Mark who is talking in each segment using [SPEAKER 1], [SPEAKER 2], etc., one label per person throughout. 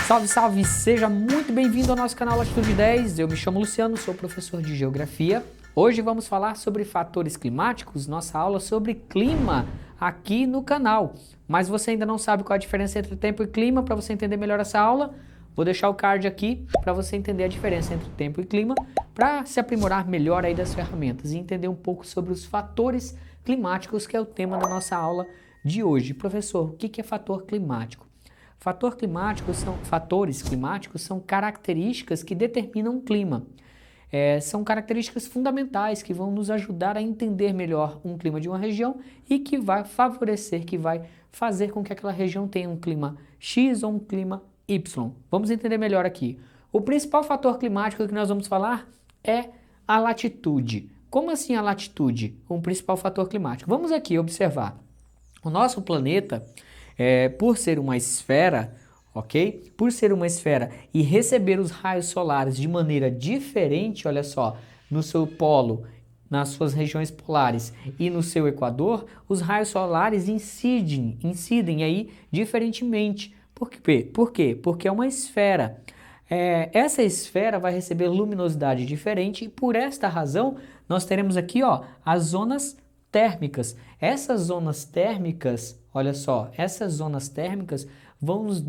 [SPEAKER 1] Salve, salve! Seja muito bem-vindo ao nosso canal Latitude 10. Eu me chamo Luciano, sou professor de Geografia. Hoje vamos falar sobre fatores climáticos, nossa aula sobre clima aqui no canal. Mas você ainda não sabe qual a diferença entre tempo e clima? Para você entender melhor essa aula, vou deixar o card aqui para você entender a diferença entre tempo e clima, para se aprimorar melhor aí das ferramentas e entender um pouco sobre os fatores climáticos, que é o tema da nossa aula de hoje. Professor, o que é fator climático? Fatores climáticos são características que determinam o clima. São características fundamentais que vão nos ajudar a entender melhor um clima de uma região e que vai favorecer, que vai fazer com que aquela região tenha um clima X ou um clima Y. Vamos entender melhor aqui. O principal fator climático que nós vamos falar é a latitude. Como assim a latitude? Um principal fator climático. Vamos aqui observar. O nosso planeta, por ser uma esfera, ok? Por ser uma esfera e receber os raios solares de maneira diferente, olha só, no seu polo, nas suas regiões polares e no seu equador, os raios solares incidem aí diferentemente. Por quê? Porque é uma esfera. Essa esfera vai receber luminosidade diferente e por esta razão nós teremos aqui, ó, as zonas térmicas. Essas zonas térmicas, olha só, essas zonas térmicas vão nos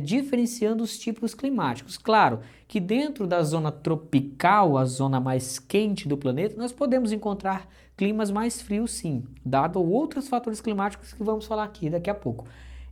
[SPEAKER 1] diferenciando os tipos climáticos. Claro que dentro da zona tropical, a zona mais quente do planeta, nós podemos encontrar climas mais frios sim, dado outros fatores climáticos que vamos falar aqui daqui a pouco.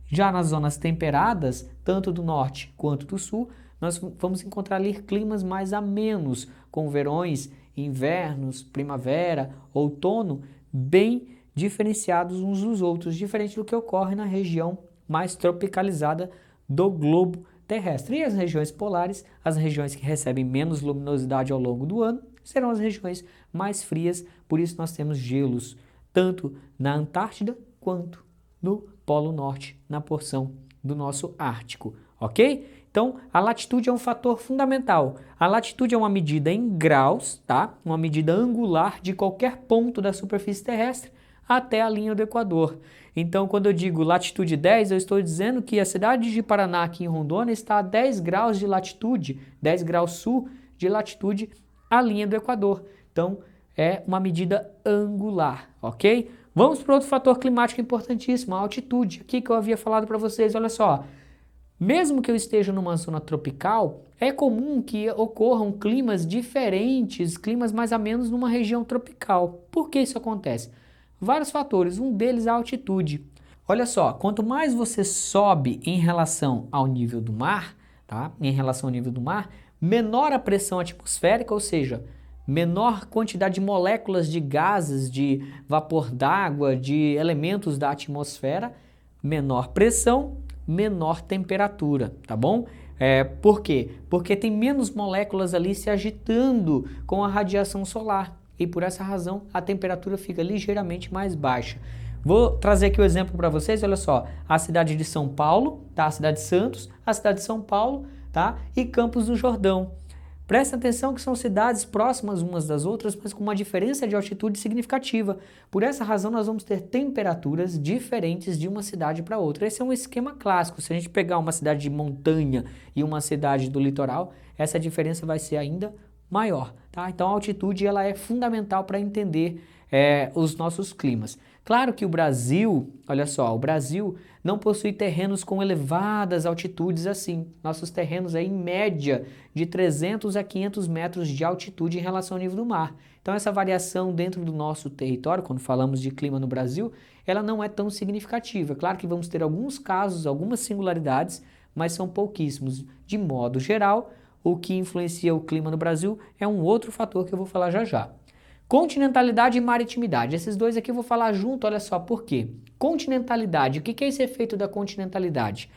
[SPEAKER 1] Já nas zonas temperadas, tanto do norte quanto do sul, nós vamos encontrar ali climas mais amenos, com verões, invernos, primavera, outono, bem diferenciados uns dos outros, diferente do que ocorre na região mais tropicalizada do globo terrestre. E as regiões polares, as regiões que recebem menos luminosidade ao longo do ano, serão as regiões mais frias, por isso nós temos gelos, tanto na Antártida quanto no Polo Norte, na porção do nosso Ártico, ok? Então, a latitude é um fator fundamental. A latitude é uma medida em graus, tá? Uma medida angular de qualquer ponto da superfície terrestre até a linha do Equador. Então, quando eu digo latitude 10, eu estou dizendo que a cidade de Paraná, aqui em Rondônia, está a 10 graus de latitude, 10 graus sul de latitude, à linha do Equador. Então, é uma medida angular, ok? Vamos para outro fator climático importantíssimo, a altitude. Aqui que eu havia falado para vocês, olha só. Mesmo que eu esteja numa zona tropical, é comum que ocorram climas diferentes, climas mais ou menos numa região tropical. Por que isso acontece? Vários fatores, um deles é a altitude. Olha só, quanto mais você sobe em relação ao nível do mar, tá? Em relação ao nível do mar, menor a pressão atmosférica, ou seja, menor quantidade de moléculas de gases, de vapor d'água, de elementos da atmosfera, menor pressão, menor temperatura, tá bom? Por quê? Porque tem menos moléculas ali se agitando com a radiação solar e por essa razão a temperatura fica ligeiramente mais baixa. Vou trazer aqui o exemplo para vocês, olha só, a cidade de São Paulo, tá? A cidade de Santos, a cidade de São Paulo, tá? E Campos do Jordão. Presta atenção que são cidades próximas umas das outras, mas com uma diferença de altitude significativa. Por essa razão, nós vamos ter temperaturas diferentes de uma cidade para outra. Esse é um esquema clássico. Se a gente pegar uma cidade de montanha e uma cidade do litoral, essa diferença vai ser ainda maior, tá? Então, a altitude ela é fundamental para entender os nossos climas. Claro que o Brasil, olha só, o Brasil não possui terrenos com elevadas altitudes assim. Nossos terrenos aí, em média, de 300 a 500 metros de altitude em relação ao nível do mar. Então essa variação dentro do nosso território, quando falamos de clima no Brasil, ela não é tão significativa. Claro que vamos ter alguns casos, algumas singularidades, mas são pouquíssimos. De modo geral, o que influencia o clima no Brasil é um outro fator que eu vou falar já já. Continentalidade e maritimidade. Esses dois aqui eu vou falar junto, olha só por quê. Continentalidade, o que é esse efeito da continentalidade?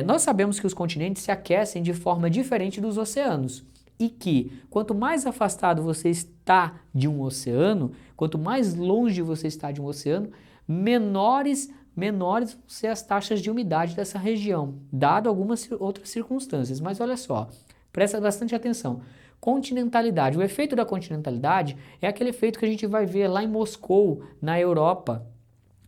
[SPEAKER 1] Nós sabemos que os continentes se aquecem de forma diferente dos oceanos e que quanto mais afastado você está de um oceano, quanto mais longe você está de um oceano, menores vão ser as taxas de umidade dessa região, dado algumas outras circunstâncias. Mas olha só, presta bastante atenção. Continentalidade. O efeito da continentalidade é aquele efeito que a gente vai ver lá em Moscou, na Europa,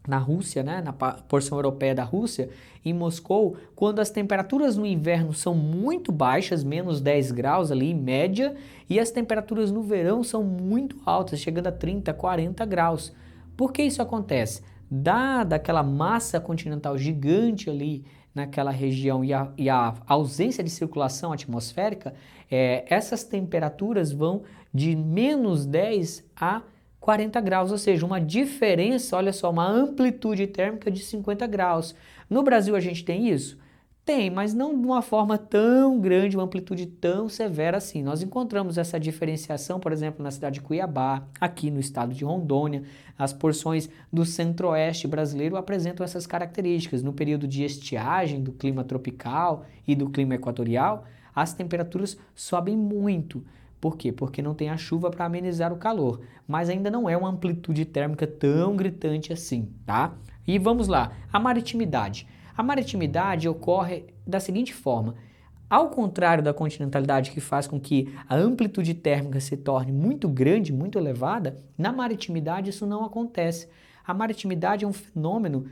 [SPEAKER 1] na Rússia, né, na porção europeia da Rússia, em Moscou, quando as temperaturas no inverno são muito baixas, menos 10 graus ali em média, e as temperaturas no verão são muito altas, chegando a 30, 40 graus. Por que isso acontece? Dada aquela massa continental gigante ali naquela região e a ausência de circulação atmosférica, essas temperaturas vão de menos 10 a 40 graus, ou seja, uma diferença, olha só, uma amplitude térmica de 50 graus. No Brasil a gente tem isso? Tem, mas não de uma forma tão grande, uma amplitude tão severa assim. Nós encontramos essa diferenciação, por exemplo, na cidade de Cuiabá, aqui no estado de Rondônia. As porções do centro-oeste brasileiro apresentam essas características. No período de estiagem do clima tropical e do clima equatorial, as temperaturas sobem muito. Por quê? Porque não tem a chuva para amenizar o calor, mas ainda não é uma amplitude térmica tão gritante assim, tá? E vamos lá, a maritimidade. A maritimidade ocorre da seguinte forma: ao contrário da continentalidade, que faz com que a amplitude térmica se torne muito grande, muito elevada, na maritimidade isso não acontece. A maritimidade é um fenômeno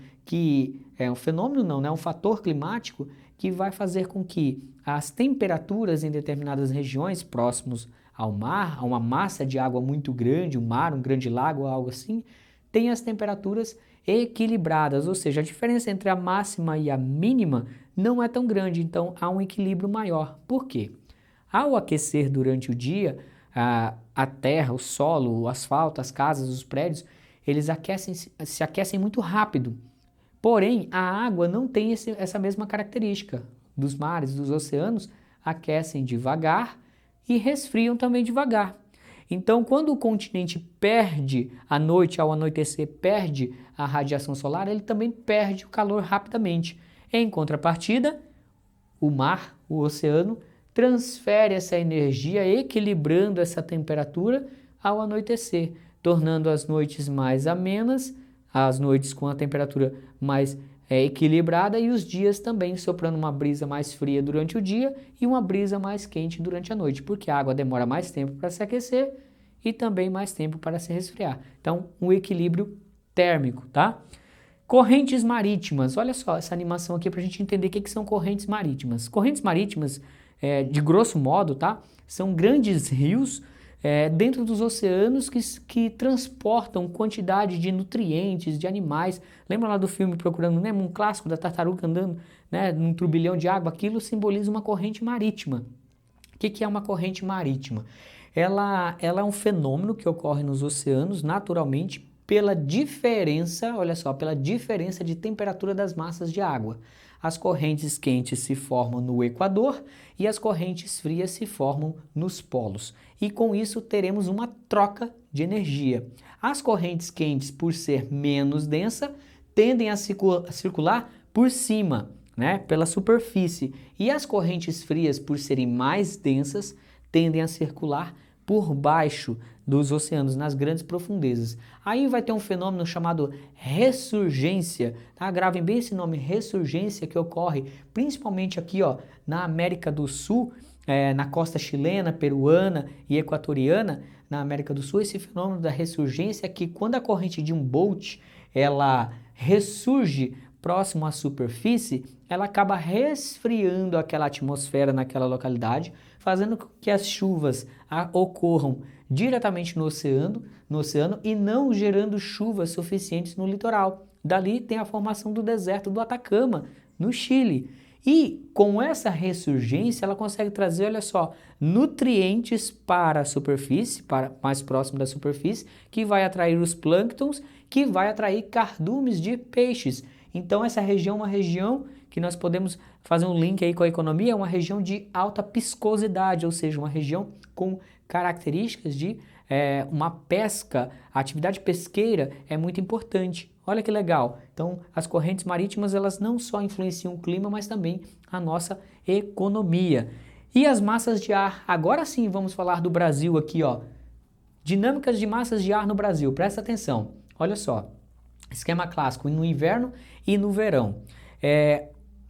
[SPEAKER 1] é um fator climático que vai fazer com que as temperaturas em determinadas regiões próximos ao mar, a uma massa de água muito grande, um mar, um grande lago, algo assim, tenha as temperaturas equilibradas, ou seja, a diferença entre a máxima e a mínima não é tão grande, então há um equilíbrio maior. Por quê? Ao aquecer durante o dia, a terra, o solo, o asfalto, as casas, os prédios, eles se aquecem muito rápido. Porém, a água não tem essa mesma característica. Dos mares, dos oceanos, aquecem devagar e resfriam também devagar. Então, quando o continente perde à noite, ao anoitecer, perde a radiação solar, ele também perde o calor rapidamente. Em contrapartida, o mar, o oceano, transfere essa energia, equilibrando essa temperatura ao anoitecer, tornando as noites mais amenas, as noites com a temperatura mais equilibrada e os dias também soprando uma brisa mais fria durante o dia e uma brisa mais quente durante a noite, porque a água demora mais tempo para se aquecer e também mais tempo para se resfriar. Então, um equilíbrio térmico, tá? Correntes marítimas, olha só essa animação aqui para a gente entender o que são correntes marítimas. Correntes marítimas, de grosso modo, tá? São grandes rios dentro dos oceanos que transportam quantidade de nutrientes, de animais. Lembra lá do filme Procurando Nemo, um clássico da tartaruga andando, né, num turbilhão de água? Aquilo simboliza uma corrente marítima. O que é uma corrente marítima? Ela é um fenômeno que ocorre nos oceanos naturalmente pela diferença, olha só, pela diferença de temperatura das massas de água. As correntes quentes se formam no Equador e as correntes frias se formam nos polos. E com isso teremos uma troca de energia. As correntes quentes, por ser menos densa, tendem a circular por cima, né, pela superfície. E as correntes frias, por serem mais densas, tendem a circular por baixo dos oceanos, nas grandes profundezas. Aí vai ter um fenômeno chamado ressurgência, tá? Gravem bem esse nome, ressurgência, que ocorre principalmente aqui, ó, na América do Sul, na costa chilena, peruana e equatoriana. Na América do Sul, esse fenômeno da ressurgência é que quando a corrente de um Bolt, ela ressurge próximo à superfície, ela acaba resfriando aquela atmosfera naquela localidade, fazendo com que as chuvas ocorram diretamente no oceano e não gerando chuvas suficientes no litoral. Dali tem a formação do deserto do Atacama, no Chile. E com essa ressurgência, ela consegue trazer, olha só, nutrientes para a superfície, para mais próximo da superfície, que vai atrair os plânctons, que vai atrair cardumes de peixes. Então essa região é uma região que nós podemos fazer um link aí com a economia, é uma região de alta piscosidade, ou seja, uma região com características de uma pesca, a atividade pesqueira é muito importante. Olha que legal. Então, as correntes marítimas, elas não só influenciam o clima, mas também a nossa economia. E as massas de ar? Agora sim vamos falar do Brasil aqui, ó. Dinâmicas de massas de ar no Brasil. Presta atenção. Olha só. Esquema clássico no inverno e no verão.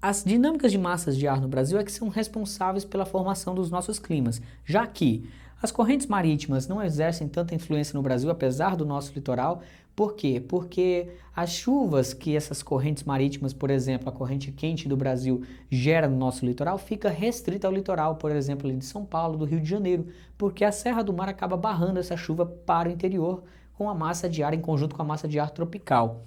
[SPEAKER 1] As dinâmicas de massas de ar no Brasil é que são responsáveis pela formação dos nossos climas, já que As correntes marítimas não exercem tanta influência no Brasil, apesar do nosso litoral. Por quê? Porque as chuvas que essas correntes marítimas, por exemplo, a corrente quente do Brasil gera no nosso litoral, fica restrita ao litoral, por exemplo, ali de São Paulo, do Rio de Janeiro, porque a Serra do Mar acaba barrando essa chuva para o interior com a massa de ar em conjunto com a massa de ar tropical.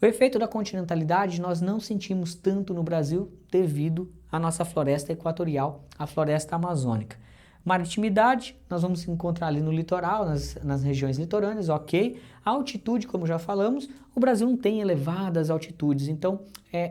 [SPEAKER 1] O efeito da continentalidade nós não sentimos tanto no Brasil devido à nossa floresta equatorial, a floresta amazônica. Maritimidade, nós vamos encontrar ali no litoral, nas regiões litorâneas, ok. A altitude, como já falamos, o Brasil não tem elevadas altitudes, então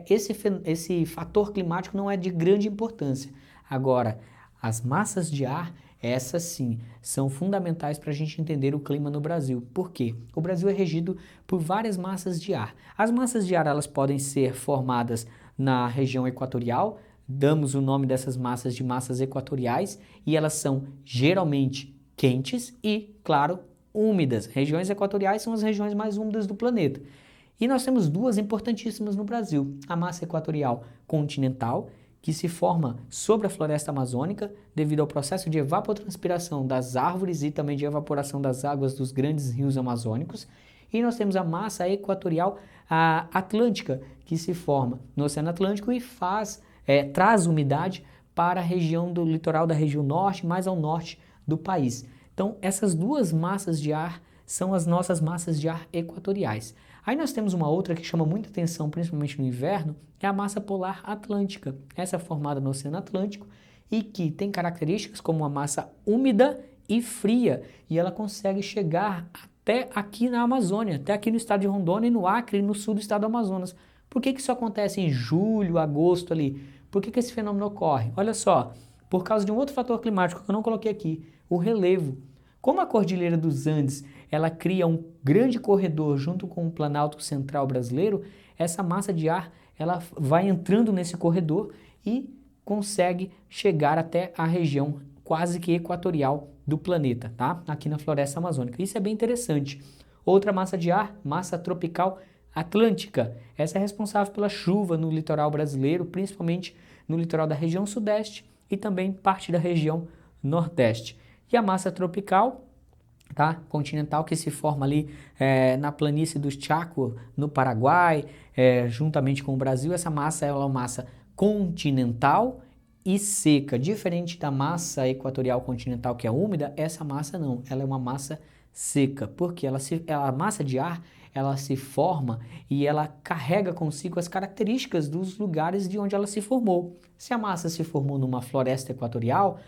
[SPEAKER 1] esse fator climático não é de grande importância. Agora, as massas de ar, essas sim, são fundamentais para a gente entender o clima no Brasil. Por quê? O Brasil é regido por várias massas de ar. As massas de ar, elas podem ser formadas na região equatorial, damos o nome dessas massas de massas equatoriais, e elas são geralmente quentes e, claro, úmidas. Regiões equatoriais são as regiões mais úmidas do planeta. E nós temos duas importantíssimas no Brasil: a massa equatorial continental, que se forma sobre a floresta amazônica devido ao processo de evapotranspiração das árvores e também de evaporação das águas dos grandes rios amazônicos. E nós temos a massa equatorial atlântica, que se forma no Oceano Atlântico e traz umidade para a região do litoral da região norte, mais ao norte do país. Então, essas duas massas de ar são as nossas massas de ar equatoriais. Aí nós temos uma outra que chama muita atenção, principalmente no inverno, é a massa polar atlântica. Essa é formada no Oceano Atlântico e que tem características como uma massa úmida e fria, e ela consegue chegar até aqui na Amazônia, até aqui no estado de Rondônia e no Acre e no sul do estado do Amazonas. Por que isso acontece em julho, agosto ali? Por que esse fenômeno ocorre? Olha só, por causa de um outro fator climático que eu não coloquei aqui, o relevo. Como a Cordilheira dos Andes, ela cria um grande corredor junto com o Planalto Central brasileiro, essa massa de ar, ela vai entrando nesse corredor e consegue chegar até a região quase que equatorial do planeta, tá? Aqui na floresta amazônica. Isso é bem interessante. Outra massa de ar, massa tropical atlântica. Essa é responsável pela chuva no litoral brasileiro, principalmente no litoral da região sudeste e também parte da região nordeste. E a massa tropical, tá, continental, que se forma ali na planície do Chaco, no Paraguai, juntamente com o Brasil. Essa massa é uma massa continental e seca. Diferente da massa equatorial continental, que é úmida, essa massa não, ela é uma massa seca, porque a massa de ar, ela se forma e ela carrega consigo as características dos lugares de onde ela se formou. Se a massa se formou numa floresta equatorial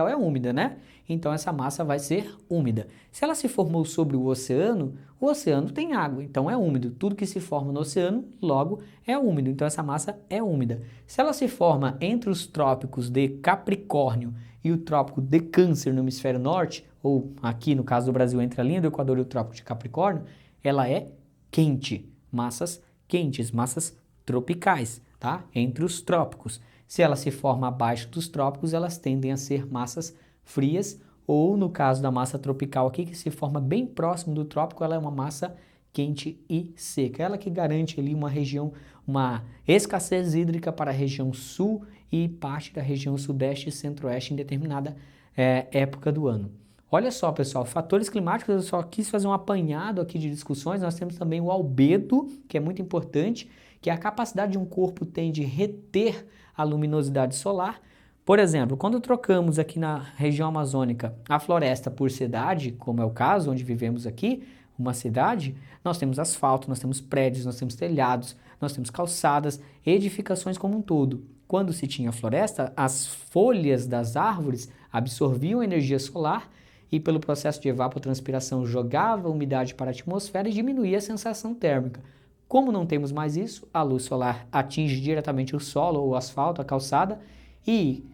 [SPEAKER 1] é úmida, né? Então essa massa vai ser úmida. Se ela se formou sobre o oceano tem água, então é úmido. Tudo que se forma no oceano, logo, é úmido, então essa massa é úmida. Se ela se forma entre os trópicos de Capricórnio e o trópico de Câncer no hemisfério norte, ou aqui no caso do Brasil entre a linha do Equador e o trópico de Capricórnio, ela é quente, massas quentes, massas tropicais, tá? Entre os trópicos. Se ela se forma abaixo dos trópicos, elas tendem a ser massas frias, ou no caso da massa tropical aqui, que se forma bem próximo do trópico, ela é uma massa quente e seca. Ela que garante ali uma escassez hídrica para a região sul e parte da região sudeste e centro-oeste em determinada época do ano. Olha só, pessoal, fatores climáticos, eu só quis fazer um apanhado aqui de discussões. Nós temos também o albedo, que é muito importante, que é a capacidade de um corpo tem de reter a luminosidade solar. Por exemplo, quando trocamos aqui na região amazônica a floresta por cidade, como é o caso onde vivemos aqui, uma cidade, nós temos asfalto, nós temos prédios, nós temos telhados, nós temos calçadas, edificações como um todo. Quando se tinha floresta, as folhas das árvores absorviam energia solar e pelo processo de evapotranspiração jogava umidade para a atmosfera e diminuía a sensação térmica. Como não temos mais isso, a luz solar atinge diretamente o solo, o asfalto, a calçada, e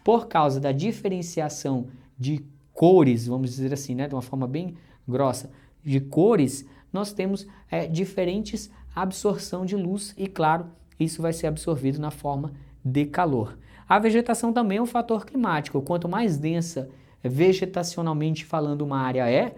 [SPEAKER 1] por causa da diferenciação de cores, vamos dizer assim, né, de uma forma bem grossa, de cores, nós temos diferentes absorção de luz e, claro, isso vai ser absorvido na forma de calor. A vegetação também é um fator climático. Quanto mais densa vegetacionalmente falando uma área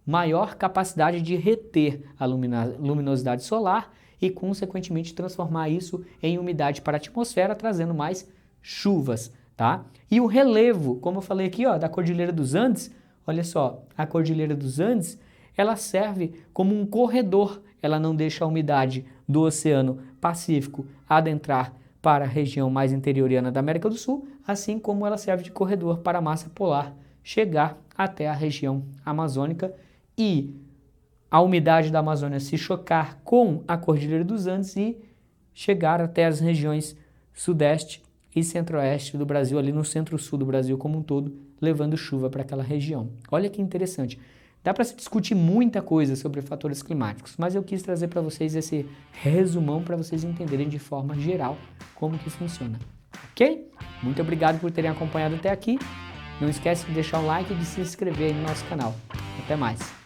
[SPEAKER 1] maior capacidade de reter a luminosidade solar e, consequentemente, transformar isso em umidade para a atmosfera, trazendo mais chuvas, tá? E o relevo, como eu falei aqui, ó, da Cordilheira dos Andes, olha só, a Cordilheira dos Andes, ela serve como um corredor, ela não deixa a umidade do Oceano Pacífico adentrar para a região mais interiorana da América do Sul, assim como ela serve de corredor para a massa polar chegar até a região amazônica e a umidade da Amazônia se chocar com a Cordilheira dos Andes e chegar até as regiões sudeste e centro-oeste do Brasil, ali no centro-sul do Brasil como um todo, levando chuva para aquela região. Olha que interessante. Dá para se discutir muita coisa sobre fatores climáticos, mas eu quis trazer para vocês esse resumão para vocês entenderem de forma geral como que funciona. Ok? Muito obrigado por terem acompanhado até aqui. Não esquece de deixar um like e de se inscrever aí no nosso canal. Até mais!